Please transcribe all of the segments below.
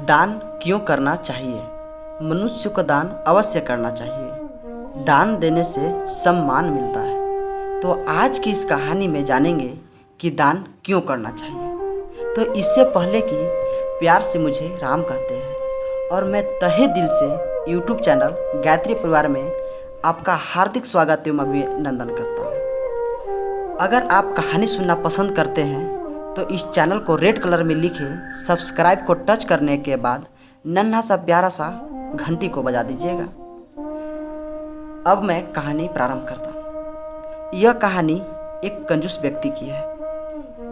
दान क्यों करना चाहिए? मनुष्य को दान अवश्य करना चाहिए। दान देने से सम्मान मिलता है। तो आज की इस कहानी में जानेंगे कि दान क्यों करना चाहिए। तो इससे पहले कि प्यार से मुझे राम कहते हैं और मैं तहे दिल से YouTube चैनल गायत्री परिवार में आपका हार्दिक स्वागत एवं अभिनंदन करता हूँ। अगर आप कहानी सुनना पसंद करते हैं तो इस चैनल को रेड कलर में लिखे सब्सक्राइब को टच करने के बाद नन्हा सा प्यारा सा घंटी को बजा दीजिएगा। अब मैं कहानी प्रारंभ करता हूँ। यह कहानी एक कंजूस व्यक्ति की है।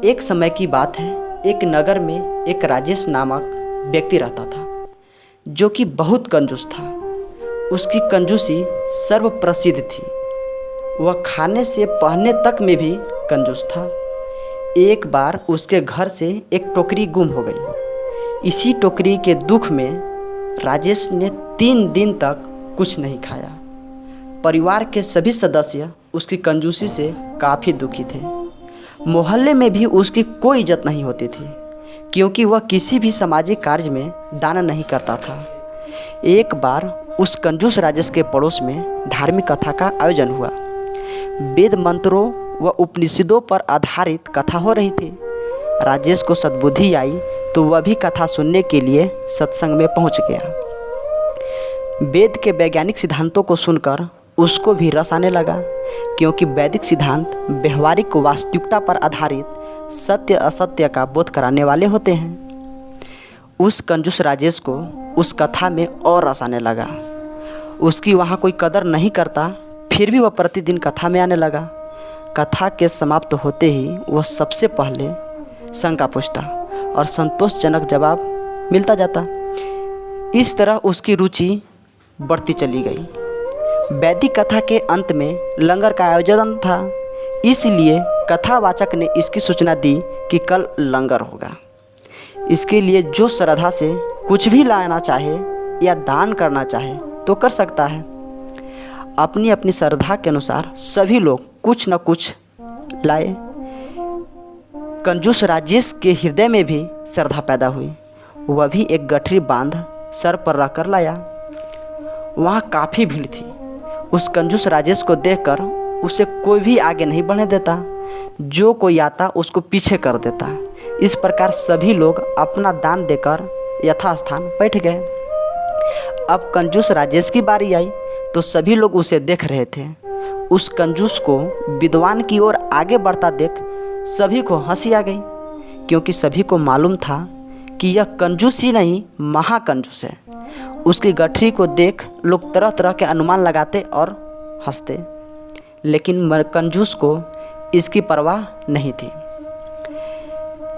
एक समय की बात है, एक नगर में एक राजेश नामक व्यक्ति रहता था जो कि बहुत कंजूस था। उसकी कंजूसी सर्व प्रसिद्ध थी। वह खाने से पहनने तक में भी कंजूस था। एक बार उसके घर से एक टोकरी गुम हो गई। इसी टोकरी के दुख में राजेश ने 3 दिन तक कुछ नहीं खाया। परिवार के सभी सदस्य उसकी कंजूसी से काफ़ी दुखी थे। मोहल्ले में भी उसकी कोई इज्जत नहीं होती थी क्योंकि वह किसी भी सामाजिक कार्य में दान नहीं करता था। एक बार उस कंजूस राजेश के पड़ोस में धार्मिक कथा का आयोजन हुआ। वेद मंत्रों व उपनिषदों पर आधारित कथा हो रही थी। राजेश को सद्बुद्धि आई तो वह भी कथा सुनने के लिए सत्संग में पहुंच गया। वेद के वैज्ञानिक सिद्धांतों को सुनकर उसको भी रस आने लगा क्योंकि वैदिक सिद्धांत व्यवहारिक वास्तविकता पर आधारित सत्य असत्य का बोध कराने वाले होते हैं। उस कंजूस राजेश को उस कथा में और रस आने लगा। उसकी वहाँ कोई कदर नहीं करता, फिर भी वह प्रतिदिन कथा में आने लगा। कथा के समाप्त होते ही वह सबसे पहले शंका पूछता और संतोषजनक जवाब मिलता जाता। इस तरह उसकी रुचि बढ़ती चली गई। वैदिक कथा के अंत में लंगर का आयोजन था, इसलिए कथावाचक ने इसकी सूचना दी कि कल लंगर होगा। इसके लिए जो श्रद्धा से कुछ भी लाना चाहे या दान करना चाहे तो कर सकता है। अपनी अपनी श्रद्धा के अनुसार सभी लोग कुछ न कुछ लाए। कंजूस राजेश के हृदय में भी श्रद्धा पैदा हुई। वह भी एक गठरी बांध सर पर रखकर लाया। वहाँ काफ़ी भीड़ थी। उस कंजूस राजेश को देखकर उसे कोई भी आगे नहीं बढ़ने देता। जो कोई आता उसको पीछे कर देता। इस प्रकार सभी लोग अपना दान देकर यथास्थान बैठ गए। अब कंजूस राजेश की बारी आई तो सभी लोग उसे देख रहे थे। उस कंजूस को विद्वान की ओर आगे बढ़ता देख सभी को हंसी आ गई क्योंकि सभी को मालूम था कि यह कंजूस ही नहीं महाकंजूस है। उसकी गठरी को देख लोग तरह तरह के अनुमान लगाते और हंसते, लेकिन कंजूस को इसकी परवाह नहीं थी।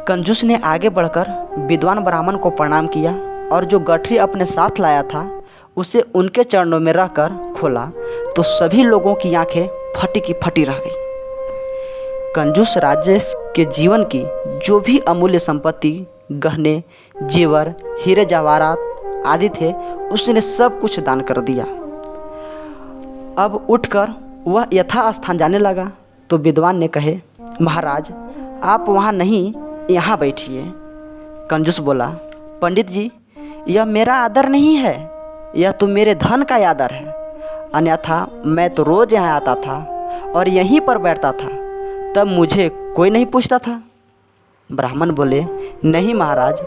कंजूस ने आगे बढ़कर विद्वान ब्राह्मण को प्रणाम किया और जो गठरी अपने साथ लाया था उसे उनके चरणों में रखकर खोला तो सभी लोगों की आंखें फटी की फटी रह गई। कंजूस राजेश के जीवन की जो भी अमूल्य संपत्ति, गहने, जेवर, हीरे जवाहरात आदि थे, उसने सब कुछ दान कर दिया। अब उठकर वह यथास्थान जाने लगा तो विद्वान ने कहे, महाराज आप वहाँ नहीं, यहाँ बैठिए। कंजूस बोला, पंडित जी यह मेरा आदर नहीं है, यह तो मेरे धन का आदर है। अन्यथा मैं तो रोज़ यहाँ आता था और यहीं पर बैठता था, तब मुझे कोई नहीं पूछता था। ब्राह्मण बोले, नहीं महाराज,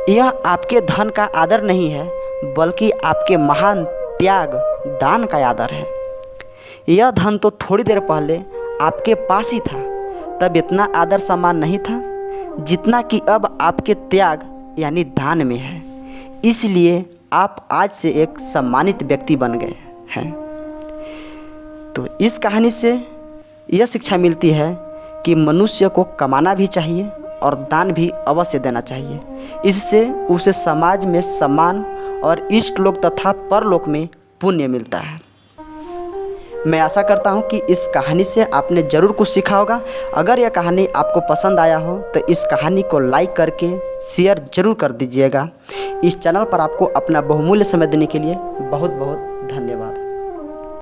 यह आपके धन का आदर नहीं है बल्कि आपके महान त्याग दान का आदर है। यह धन तो थोड़ी देर पहले आपके पास ही था, तब इतना आदर सम्मान नहीं था जितना कि अब आपके त्याग यानी दान में है। इसलिए आप आज से एक सम्मानित व्यक्ति बन गए हैं। तो इस कहानी से यह शिक्षा मिलती है कि मनुष्य को कमाना भी चाहिए और दान भी अवश्य देना चाहिए। इससे उसे समाज में सम्मान और इष्ट लोक तथा परलोक में पुण्य मिलता है। मैं आशा करता हूं कि इस कहानी से आपने ज़रूर कुछ सीखा होगा। अगर यह कहानी आपको पसंद आया हो तो इस कहानी को लाइक करके शेयर ज़रूर कर दीजिएगा। इस चैनल पर आपको अपना बहुमूल्य समय देने के लिए बहुत बहुत धन्यवाद।